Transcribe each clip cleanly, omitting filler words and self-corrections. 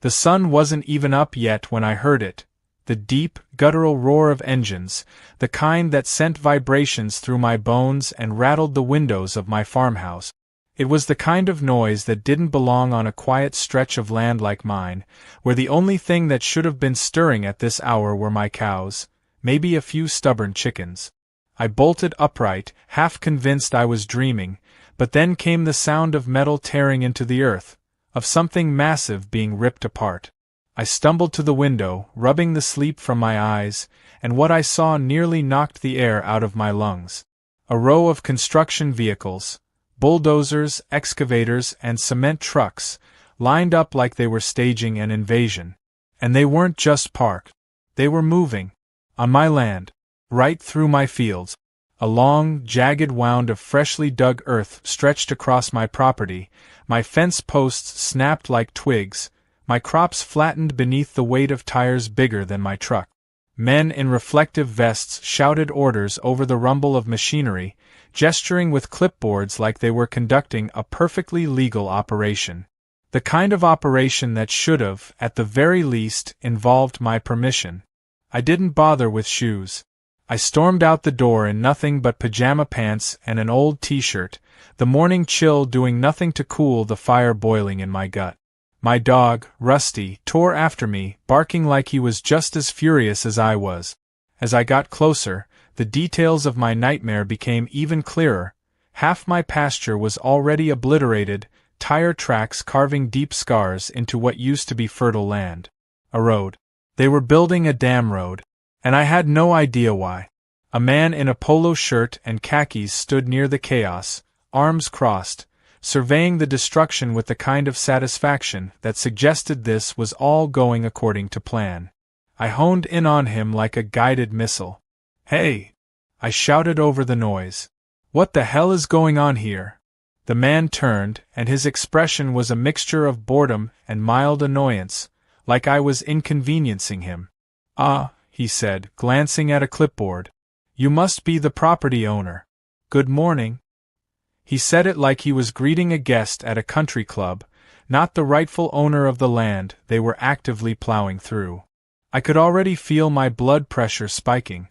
The sun wasn't even up yet when I heard it. The deep, guttural roar of engines, the kind that sent vibrations through my bones and rattled the windows of my farmhouse. It was the kind of noise that didn't belong on a quiet stretch of land like mine, where the only thing that should have been stirring at this hour were my cows, maybe a few stubborn chickens. I bolted upright, half convinced I was dreaming, but then came the sound of metal tearing into the earth, of something massive being ripped apart. I stumbled to the window, rubbing the sleep from my eyes, and what I saw nearly knocked the air out of my lungs. A row of construction vehicles, bulldozers, excavators, and cement trucks, lined up like they were staging an invasion. And they weren't just parked. They were moving. On my land. Right through my fields. A long, jagged wound of freshly dug earth stretched across my property, my fence posts snapped like twigs, my crops flattened beneath the weight of tires bigger than my truck. Men in reflective vests shouted orders over the rumble of machinery, gesturing with clipboards like they were conducting a perfectly legal operation. The kind of operation that should have, at the very least, involved my permission. I didn't bother with shoes. I stormed out the door in nothing but pajama pants and an old t-shirt, the morning chill doing nothing to cool the fire boiling in my gut. My dog, Rusty, tore after me, barking like he was just as furious as I was. As I got closer, the details of my nightmare became even clearer. Half my pasture was already obliterated, tire tracks carving deep scars into what used to be fertile land. A road. They were building a damn road. And I had no idea why. A man in a polo shirt and khakis stood near the chaos, arms crossed, surveying the destruction with the kind of satisfaction that suggested this was all going according to plan. I honed in on him like a guided missile. "Hey!" I shouted over the noise. "What the hell is going on here?" The man turned, and his expression was a mixture of boredom and mild annoyance, like I was inconveniencing him. "Ah," he said, glancing at a clipboard. "You must be the property owner. Good morning." He said it like he was greeting a guest at a country club, not the rightful owner of the land they were actively plowing through. I could already feel my blood pressure spiking.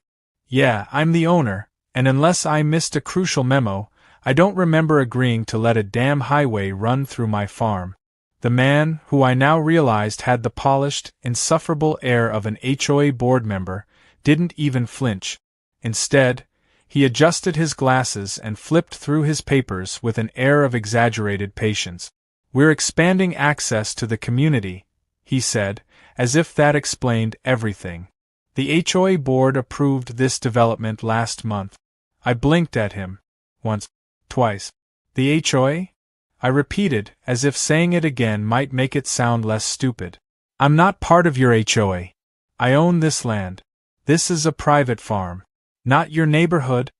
"Yeah, I'm the owner, and unless I missed a crucial memo, I don't remember agreeing to let a damn highway run through my farm." The man, who I now realized had the polished, insufferable air of an HOA board member, didn't even flinch. Instead, he adjusted his glasses and flipped through his papers with an air of exaggerated patience. "We're expanding access to the community," he said, as if that explained everything. "The HOA board approved this development last month." I blinked at him. Once, twice. "The HOA?" I repeated, as if saying it again might make it sound less stupid. "I'm not part of your HOA. I own this land. This is a private farm. Not your neighborhood."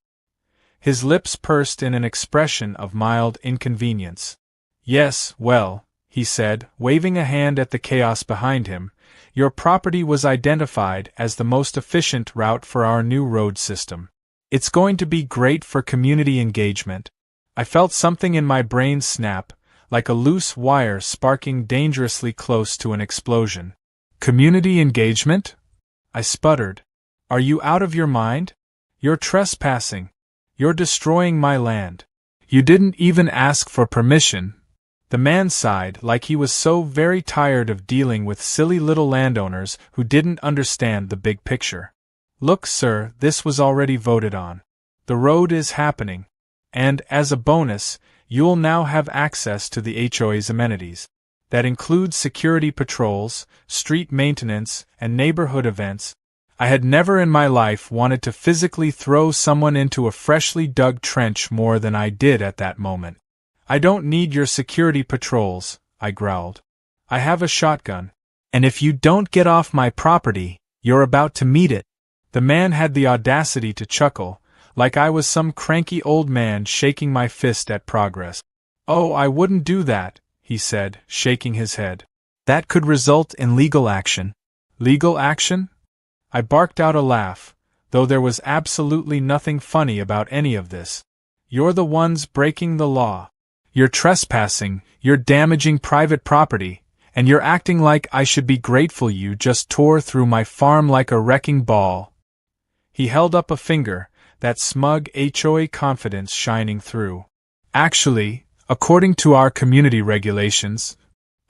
His lips pursed in an expression of mild inconvenience. "Yes, well," he said, waving a hand at the chaos behind him, "your property was identified as the most efficient route for our new road system. It's going to be great for community engagement." I felt something in my brain snap, like a loose wire sparking dangerously close to an explosion. "Community engagement?" I sputtered. "Are you out of your mind? You're trespassing. You're destroying my land. You didn't even ask for permission." The man sighed like he was so very tired of dealing with silly little landowners who didn't understand the big picture. "Look, sir, this was already voted on. The road is happening. And, as a bonus, you'll now have access to the HOA's amenities. That includes security patrols, street maintenance, and neighborhood events." I had never in my life wanted to physically throw someone into a freshly dug trench more than I did at that moment. "I don't need your security patrols," I growled. "I have a shotgun. And if you don't get off my property, you're about to meet it." The man had the audacity to chuckle, like I was some cranky old man shaking my fist at progress. "Oh, I wouldn't do that," he said, shaking his head. "That could result in legal action." "Legal action?" I barked out a laugh, though there was absolutely nothing funny about any of this. "You're the ones breaking the law. You're trespassing, you're damaging private property, And you're acting like I should be grateful you just tore through my farm like a wrecking ball." He held up a finger, that smug HOA confidence shining through. "Actually, according to our community regulations,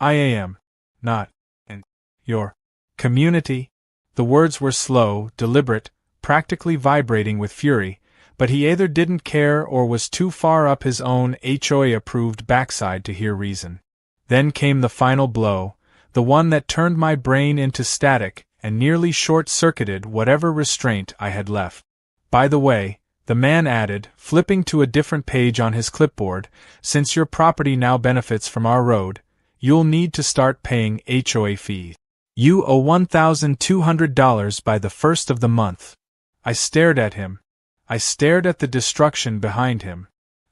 I am not in your community." The words were slow, deliberate, practically vibrating with fury, but he either didn't care or was too far up his own HOA-approved backside to hear reason. Then came the final blow, the one that turned my brain into static and nearly short-circuited whatever restraint I had left. "By the way," the man added, flipping to a different page on his clipboard, "since your property now benefits from our road, you'll need to start paying HOA fees. You owe $1,200 by the first of the month." I stared at him. I stared at the destruction behind him.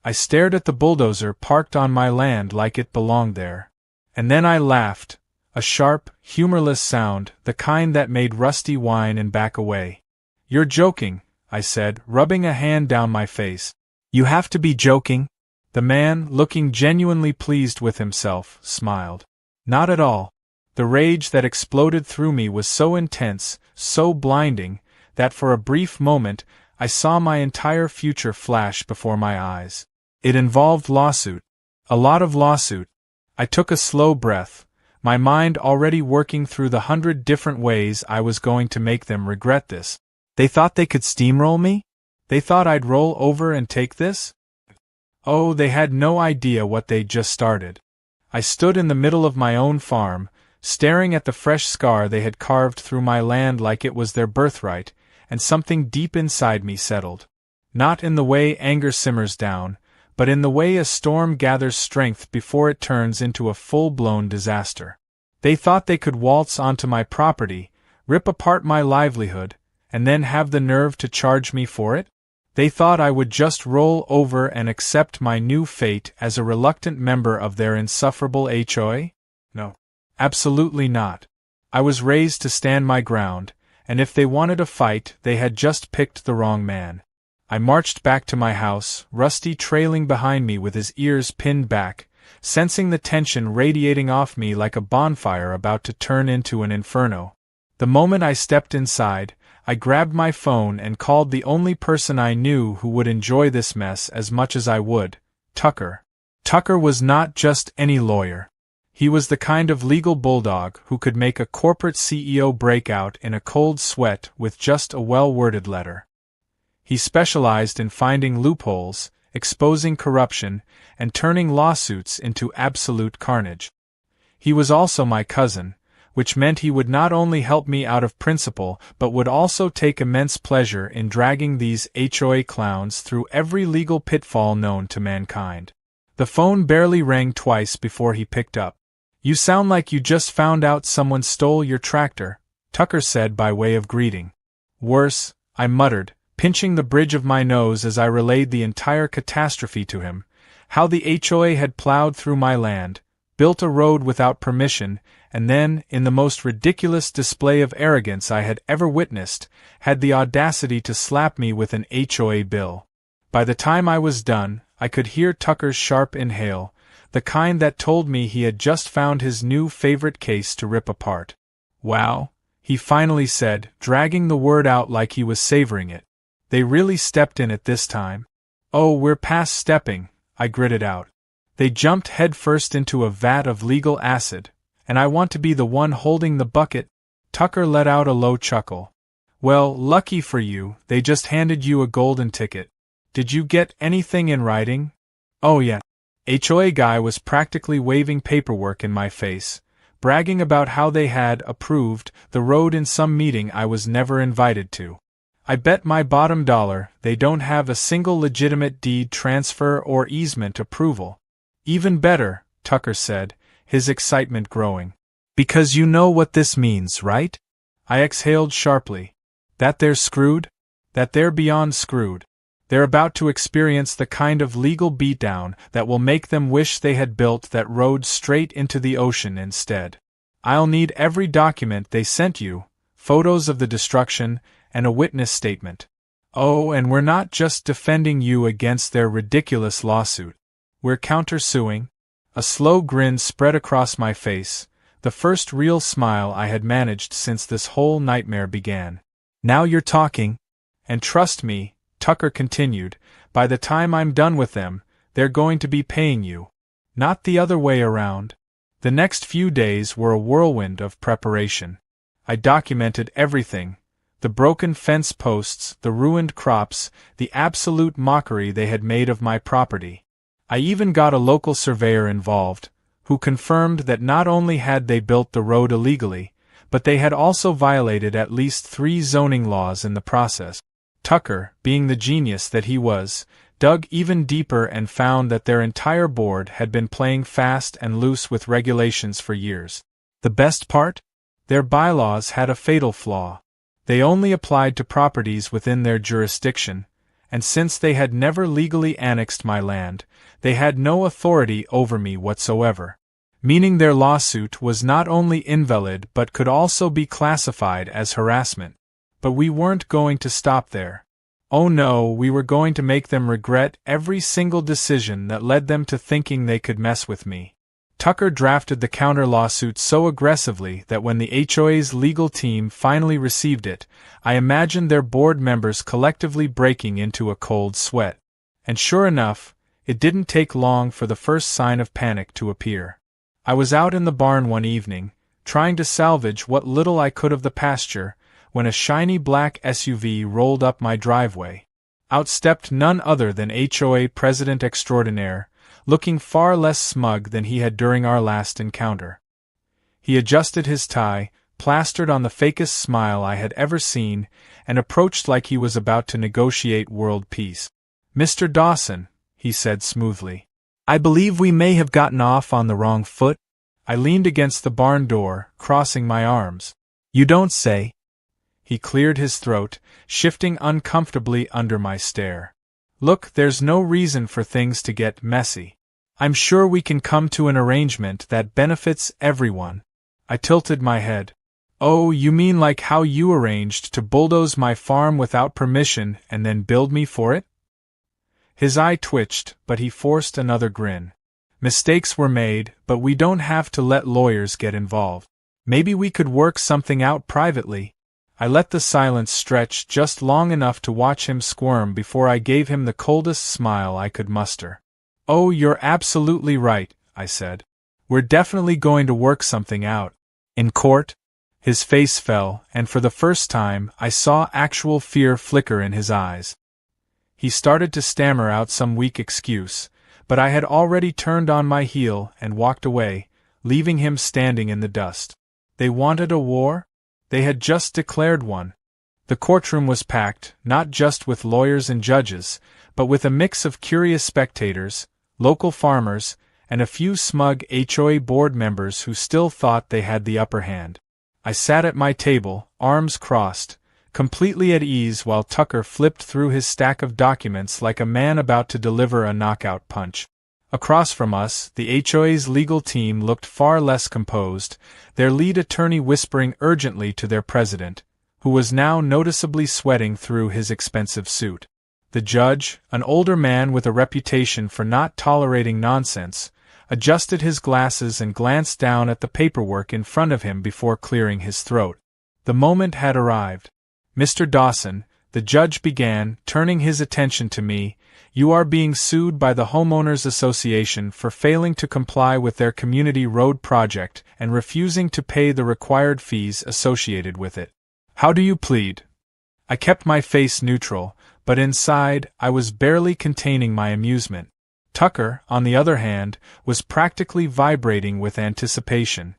I stared at the bulldozer parked on my land like it belonged there. And then I laughed, a sharp, humorless sound, the kind that made Rusty whine and back away. "You're joking," I said, rubbing a hand down my face. "You have to be joking." The man, looking genuinely pleased with himself, smiled. "Not at all." The rage that exploded through me was so intense, so blinding, that for a brief moment I saw my entire future flash before my eyes. It involved lawsuit. A lot of lawsuit. I took a slow breath, my mind already working through the 100 different ways I was going to make them regret this. They thought they could steamroll me? They thought I'd roll over and take this? Oh, they had no idea what they'd just started. I stood in the middle of my own farm, staring at the fresh scar they had carved through my land like it was their birthright, and something deep inside me settled. Not in the way anger simmers down, but in the way a storm gathers strength before it turns into a full-blown disaster. They thought they could waltz onto my property, rip apart my livelihood, and then have the nerve to charge me for it? They thought I would just roll over and accept my new fate as a reluctant member of their insufferable HOA? No. Absolutely not. I was raised to stand my ground, and if they wanted a fight, they had just picked the wrong man. I marched back to my house, Rusty trailing behind me with his ears pinned back, sensing the tension radiating off me like a bonfire about to turn into an inferno. The moment I stepped inside, I grabbed my phone and called the only person I knew who would enjoy this mess as much as I would, Tucker. Tucker was not just any lawyer. He was the kind of legal bulldog who could make a corporate CEO break out in a cold sweat with just a well-worded letter. He specialized in finding loopholes, exposing corruption, and turning lawsuits into absolute carnage. He was also my cousin, which meant he would not only help me out of principle but would also take immense pleasure in dragging these HOA clowns through every legal pitfall known to mankind. The phone barely rang twice before he picked up. "You sound like you just found out someone stole your tractor," Tucker said by way of greeting. "Worse," I muttered, pinching the bridge of my nose as I relayed the entire catastrophe to him, how the HOA had plowed through my land, built a road without permission, and then, in the most ridiculous display of arrogance I had ever witnessed, had the audacity to slap me with an HOA bill. By the time I was done, I could hear Tucker's sharp inhale, the kind that told me he had just found his new favorite case to rip apart. "Wow," he finally said, dragging the word out like he was savoring it. "They really stepped in it this time." "Oh, we're past stepping," I gritted out. "They jumped headfirst into a vat of legal acid, and I want to be the one holding the bucket." Tucker let out a low chuckle. "Well, lucky for you, they just handed you a golden ticket. Did you get anything in writing?" "Oh yeah." HOA guy was practically waving paperwork in my face, bragging about how they had approved the road in some meeting I was never invited to. "I bet my bottom dollar they don't have a single legitimate deed transfer or easement approval." "Even better," Tucker said, his excitement growing. "Because you know what this means, right?" I exhaled sharply. "That they're screwed? That they're beyond screwed. They're about to experience the kind of legal beatdown that will make them wish they had built that road straight into the ocean instead. I'll need every document they sent you, photos of the destruction, and a witness statement. Oh, and we're not just defending you against their ridiculous lawsuit. We're countersuing." A slow grin spread across my face, the first real smile I had managed since this whole nightmare began. "Now you're talking. And trust me," Tucker continued, "by the time I'm done with them, they're going to be paying you. Not the other way around." The next few days were a whirlwind of preparation. I documented everything: the broken fence posts, the ruined crops, the absolute mockery they had made of my property. I even got a local surveyor involved, who confirmed that not only had they built the road illegally, but they had also violated at least 3 zoning laws in the process. Tucker, being the genius that he was, dug even deeper and found that their entire board had been playing fast and loose with regulations for years. The best part? Their bylaws had a fatal flaw. They only applied to properties within their jurisdiction, and since they had never legally annexed my land, they had no authority over me whatsoever. Meaning their lawsuit was not only invalid but could also be classified as harassment. But we weren't going to stop there. Oh no, we were going to make them regret every single decision that led them to thinking they could mess with me. Tucker drafted the counter-lawsuit so aggressively that when the HOA's legal team finally received it, I imagined their board members collectively breaking into a cold sweat. And sure enough, it didn't take long for the first sign of panic to appear. I was out in the barn one evening, trying to salvage what little I could of the pasture, when a shiny black SUV rolled up my driveway. Out stepped none other than HOA President Extraordinaire, looking far less smug than he had during our last encounter. He adjusted his tie, plastered on the fakest smile I had ever seen, and approached like he was about to negotiate world peace. "Mr. Dawson," he said smoothly, "I believe we may have gotten off on the wrong foot." I leaned against the barn door, crossing my arms. "You don't say?" He cleared his throat, shifting uncomfortably under my stare. "Look, there's no reason for things to get messy. I'm sure we can come to an arrangement that benefits everyone." I tilted my head. "Oh, you mean like how you arranged to bulldoze my farm without permission and then bill me for it?" His eye twitched, but he forced another grin. "Mistakes were made, but we don't have to let lawyers get involved. Maybe we could work something out privately." I let the silence stretch just long enough to watch him squirm before I gave him the coldest smile I could muster. "Oh, you're absolutely right," I said. "We're definitely going to work something out." "In court?" His face fell, and for the first time I saw actual fear flicker in his eyes. He started to stammer out some weak excuse, but I had already turned on my heel and walked away, leaving him standing in the dust. They wanted a war? They had just declared one. The courtroom was packed, not just with lawyers and judges, but with a mix of curious spectators, local farmers, and a few smug HOA board members who still thought they had the upper hand. I sat at my table, arms crossed, completely at ease while Tucker flipped through his stack of documents like a man about to deliver a knockout punch. Across from us, the HOA's legal team looked far less composed, their lead attorney whispering urgently to their president, who was now noticeably sweating through his expensive suit. The judge, an older man with a reputation for not tolerating nonsense, adjusted his glasses and glanced down at the paperwork in front of him before clearing his throat. The moment had arrived. "Mr. Dawson," the judge began, turning his attention to me, "you are being sued by the Homeowners Association for failing to comply with their community road project and refusing to pay the required fees associated with it. How do you plead?" I kept my face neutral, but inside I was barely containing my amusement. Tucker, on the other hand, was practically vibrating with anticipation.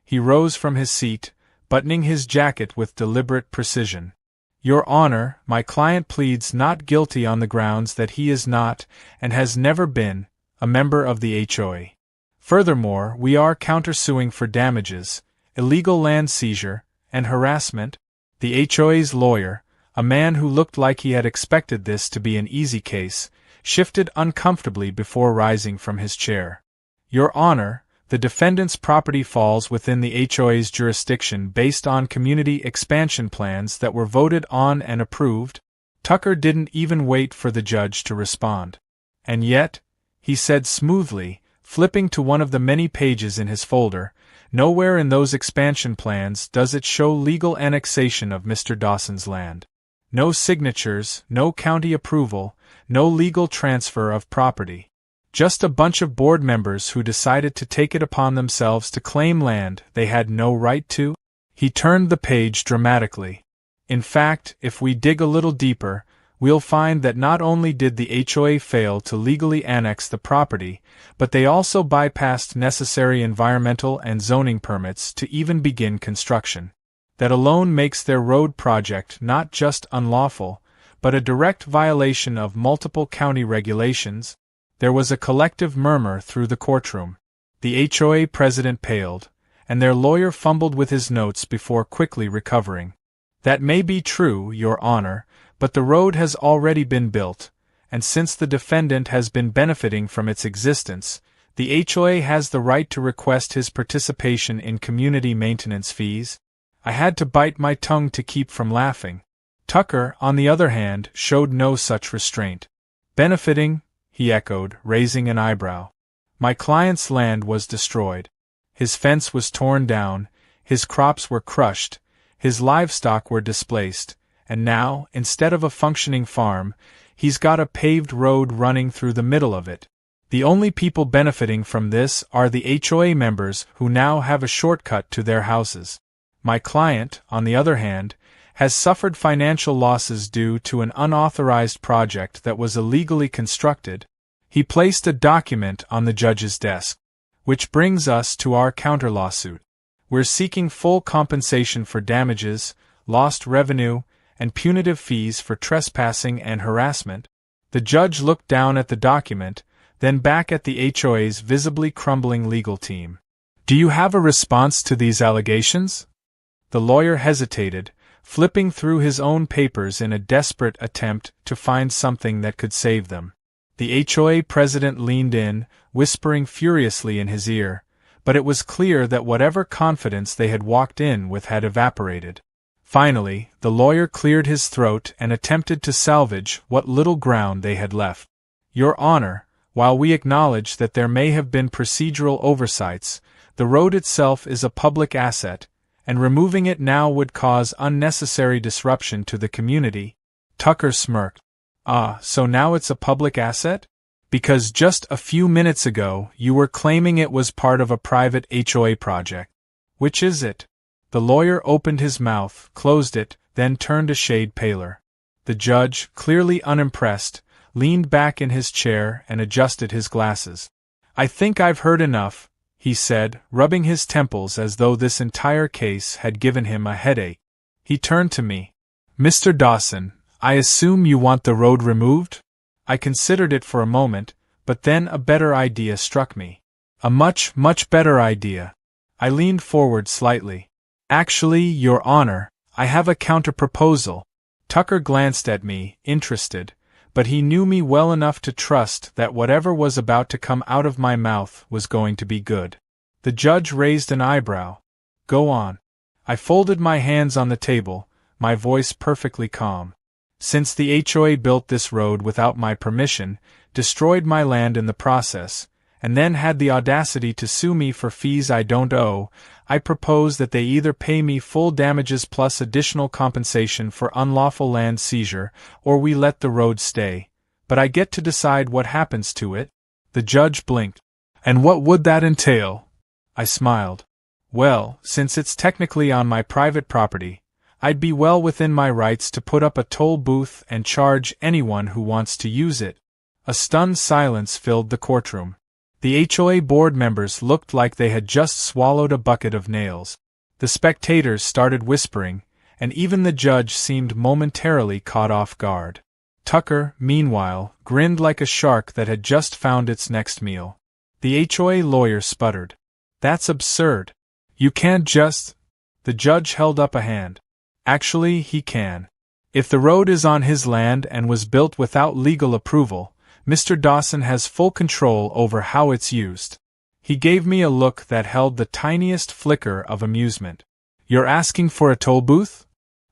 He rose from his seat, buttoning his jacket with deliberate precision. "Your Honor, my client pleads not guilty on the grounds that he is not, and has never been, a member of the HOA. Furthermore, we are countersuing for damages, illegal land seizure, and harassment." The HOA's lawyer, a man who looked like he had expected this to be an easy case, shifted uncomfortably before rising from his chair. "Your Honor, the defendant's property falls within the HOA's jurisdiction based on community expansion plans that were voted on and approved." Tucker didn't even wait for the judge to respond. "And yet," he said smoothly, flipping to one of the many pages in his folder, Nowhere in those expansion plans does it show legal annexation of Mr. Dawson's land. No signatures, no county approval, no legal transfer of property. Just a bunch of board members who decided to take it upon themselves to claim land they had no right to? He turned the page dramatically. In fact, if we dig a little deeper, we'll find that not only did the HOA fail to legally annex the property, but they also bypassed necessary environmental and zoning permits to even begin construction. That alone makes their road project not just unlawful, but a direct violation of multiple county regulations. There was a collective murmur through the courtroom. The HOA president paled, and their lawyer fumbled with his notes before quickly recovering. That may be true, Your Honor, but the road has already been built, and since the defendant has been benefiting from its existence, the HOA has the right to request his participation in community maintenance fees. I had to bite my tongue to keep from laughing. Tucker, on the other hand, showed no such restraint. Benefiting? He echoed, raising an eyebrow. My client's land was destroyed. His fence was torn down, his crops were crushed, his livestock were displaced, and now, instead of a functioning farm, he's got a paved road running through the middle of it. The only people benefiting from this are the HOA members who now have a shortcut to their houses. My client, on the other hand, has suffered financial losses due to an unauthorized project that was illegally constructed. He placed a document on the judge's desk. Which brings us to our counter-lawsuit. We're seeking full compensation for damages, lost revenue, and punitive fees for trespassing and harassment. The judge looked down at the document, then back at the HOA's visibly crumbling legal team. Do you have a response to these allegations? The lawyer hesitated, flipping through his own papers in a desperate attempt to find something that could save them. The HOA president leaned in, whispering furiously in his ear, but it was clear that whatever confidence they had walked in with had evaporated. Finally, the lawyer cleared his throat and attempted to salvage what little ground they had left. Your Honor, while we acknowledge that there may have been procedural oversights, the road itself is a public asset, and removing it now would cause unnecessary disruption to the community. Tucker smirked. Ah, so now it's a public asset? Because just a few minutes ago you were claiming it was part of a private HOA project. Which is it? The lawyer opened his mouth, closed it, then turned a shade paler. The judge, clearly unimpressed, leaned back in his chair and adjusted his glasses. I think I've heard enough, he said, rubbing his temples as though this entire case had given him a headache. He turned to me. Mr. Dawson, I assume you want the road removed? I considered it for a moment, but then a better idea struck me. A much, much better idea. I leaned forward slightly. Actually, Your Honor, I have a counter-proposal. Tucker glanced at me, interested, but he knew me well enough to trust that whatever was about to come out of my mouth was going to be good. The judge raised an eyebrow. Go on. I folded my hands on the table, my voice perfectly calm. Since the HOA built this road without my permission, destroyed my land in the process, and then had the audacity to sue me for fees I don't owe, I propose that they either pay me full damages plus additional compensation for unlawful land seizure, or we let the road stay. But I get to decide what happens to it. The judge blinked. And what would that entail? I smiled. Well, since it's technically on my private property, I'd be well within my rights to put up a toll booth and charge anyone who wants to use it. A stunned silence filled the courtroom. The HOA board members looked like they had just swallowed a bucket of nails. The spectators started whispering, and even the judge seemed momentarily caught off guard. Tucker, meanwhile, grinned like a shark that had just found its next meal. The HOA lawyer sputtered. That's absurd. You can't just... The judge held up a hand. Actually, he can. If the road is on his land and was built without legal approval, Mr. Dawson has full control over how it's used. He gave me a look that held the tiniest flicker of amusement. You're asking for a toll booth?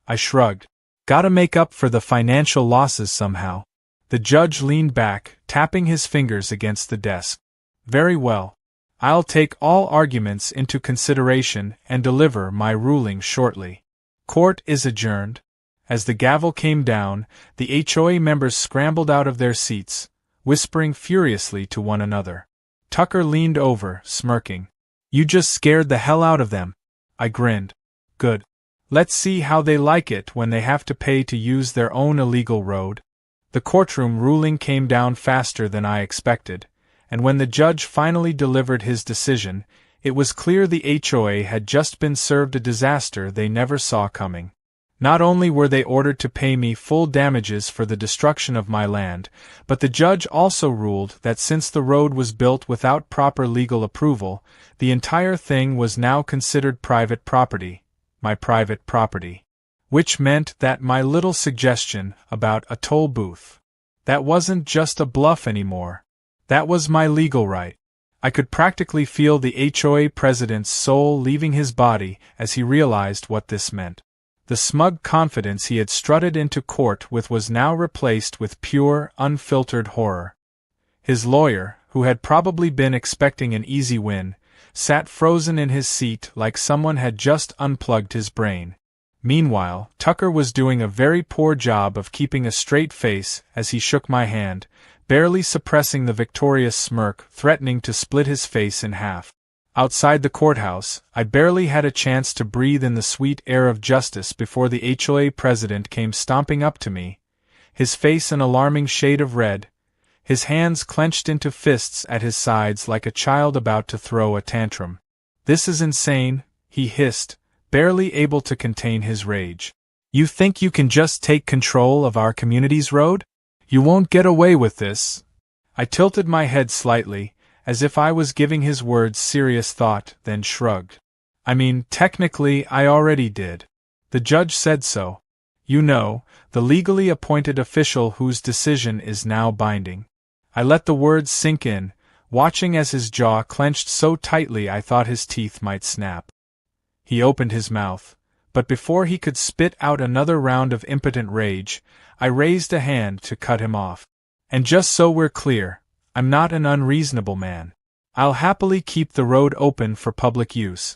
I shrugged. Gotta make up for the financial losses somehow. The judge leaned back, tapping his fingers against the desk. Very well. I'll take all arguments into consideration and deliver my ruling shortly. Court is adjourned. As the gavel came down, the HOA members scrambled out of their seats, whispering furiously to one another. Tucker leaned over, smirking. You just scared the hell out of them. I grinned. Good. Let's see how they like it when they have to pay to use their own illegal road. The courtroom ruling came down faster than I expected, and when the judge finally delivered his decision, it was clear the HOA had just been served a disaster they never saw coming. Not only were they ordered to pay me full damages for the destruction of my land, but the judge also ruled that since the road was built without proper legal approval, the entire thing was now considered private property, my private property. Which meant that my little suggestion about a toll booth, that wasn't just a bluff anymore. That was my legal right. I could practically feel the HOA president's soul leaving his body as he realized what this meant. The smug confidence he had strutted into court with was now replaced with pure, unfiltered horror. His lawyer, who had probably been expecting an easy win, sat frozen in his seat like someone had just unplugged his brain. Meanwhile, Tucker was doing a very poor job of keeping a straight face as he shook my hand, barely suppressing the victorious smirk threatening to split his face in half. Outside the courthouse, I barely had a chance to breathe in the sweet air of justice before the HOA president came stomping up to me, his face an alarming shade of red, his hands clenched into fists at his sides like a child about to throw a tantrum. This is insane, he hissed, barely able to contain his rage. You think you can just take control of our community's road? You won't get away with this. I tilted my head slightly, as if I was giving his words serious thought, then shrugged. I mean, technically I already did. The judge said so. You know, the legally appointed official whose decision is now binding. I let the words sink in, watching as his jaw clenched so tightly I thought his teeth might snap. He opened his mouth, but before he could spit out another round of impotent rage, I raised a hand to cut him off. And just so we're clear, I'm not an unreasonable man. I'll happily keep the road open for public use.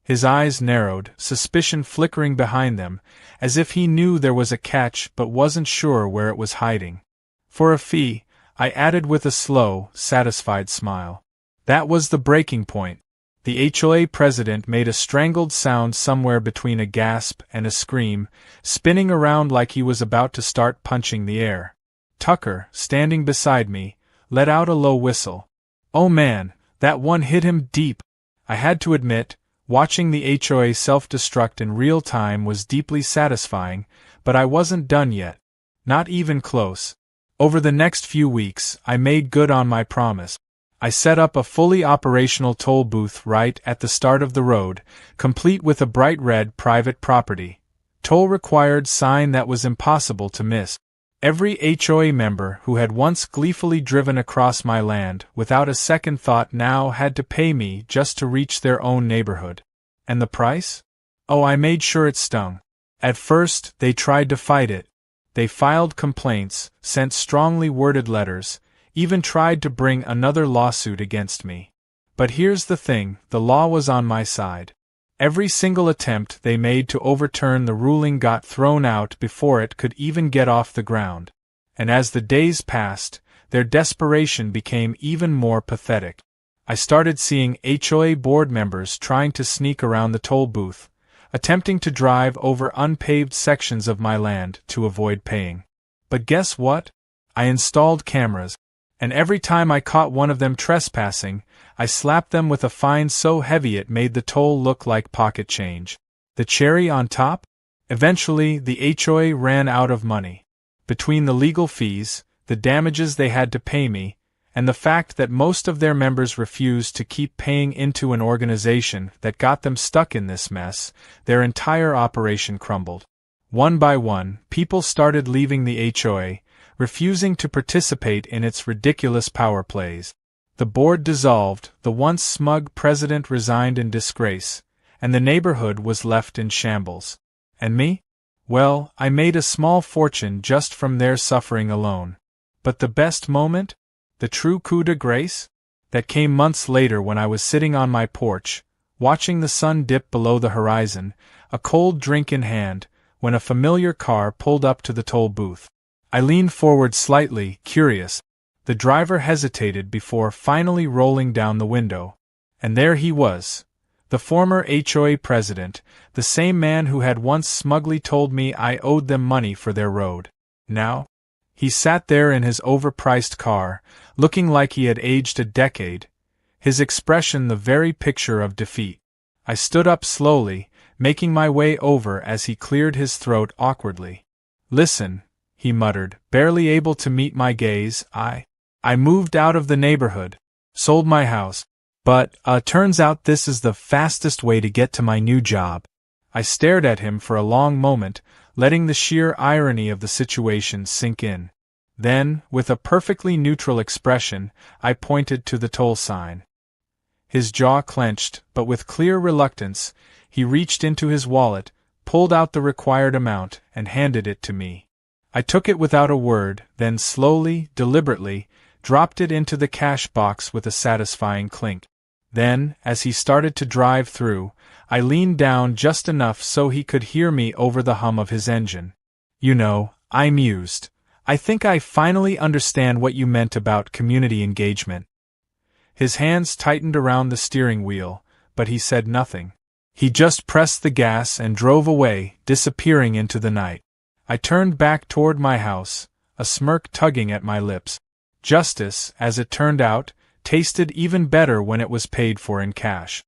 His eyes narrowed, suspicion flickering behind them, as if he knew there was a catch but wasn't sure where it was hiding. For a fee, I added with a slow, satisfied smile. That was the breaking point. The HOA president made a strangled sound somewhere between a gasp and a scream, spinning around like he was about to start punching the air. Tucker, standing beside me, let out a low whistle. Oh man, that one hit him deep. I had to admit, watching the HOA self-destruct in real time was deeply satisfying, but I wasn't done yet. Not even close. Over the next few weeks, I made good on my promise. I set up a fully operational toll booth right at the start of the road, complete with a bright red private property, toll required sign that was impossible to miss. Every HOA member who had once gleefully driven across my land without a second thought now had to pay me just to reach their own neighborhood. And the price? Oh, I made sure it stung. At first, they tried to fight it. They filed complaints, sent strongly worded letters, even tried to bring another lawsuit against me. But here's the thing, the law was on my side. Every single attempt they made to overturn the ruling got thrown out before it could even get off the ground. And as the days passed, their desperation became even more pathetic. I started seeing HOA board members trying to sneak around the toll booth, attempting to drive over unpaved sections of my land to avoid paying. But guess what? I installed cameras, and every time I caught one of them trespassing, I slapped them with a fine so heavy it made the toll look like pocket change. The cherry on top? Eventually, the HOA ran out of money. Between the legal fees, the damages they had to pay me, and the fact that most of their members refused to keep paying into an organization that got them stuck in this mess, their entire operation crumbled. One by one, people started leaving the HOA, refusing to participate in its ridiculous power plays. The board dissolved, the once smug president resigned in disgrace, and the neighborhood was left in shambles. And me? Well, I made a small fortune just from their suffering alone. But the best moment? The true coup de grace? That came months later when I was sitting on my porch, watching the sun dip below the horizon, a cold drink in hand, when a familiar car pulled up to the toll booth. I leaned forward slightly, curious. The driver hesitated before finally rolling down the window. And there he was, the former HOA president, the same man who had once smugly told me I owed them money for their road. Now, he sat there in his overpriced car, looking like he had aged a decade, his expression the very picture of defeat. I stood up slowly, making my way over as he cleared his throat awkwardly. "Listen," he muttered, barely able to meet my gaze. I moved out of the neighborhood, sold my house, but, turns out this is the fastest way to get to my new job." I stared at him for a long moment, letting the sheer irony of the situation sink in. Then, with a perfectly neutral expression, I pointed to the toll sign. His jaw clenched, but with clear reluctance, he reached into his wallet, pulled out the required amount, and handed it to me. I took it without a word, then slowly, deliberately, dropped it into the cash box with a satisfying clink. Then, as he started to drive through, I leaned down just enough so he could hear me over the hum of his engine. "You know," I mused, "I think I finally understand what you meant about community engagement." His hands tightened around the steering wheel, but he said nothing. He just pressed the gas and drove away, disappearing into the night. I turned back toward my house, a smirk tugging at my lips. Justice, as it turned out, tasted even better when it was paid for in cash.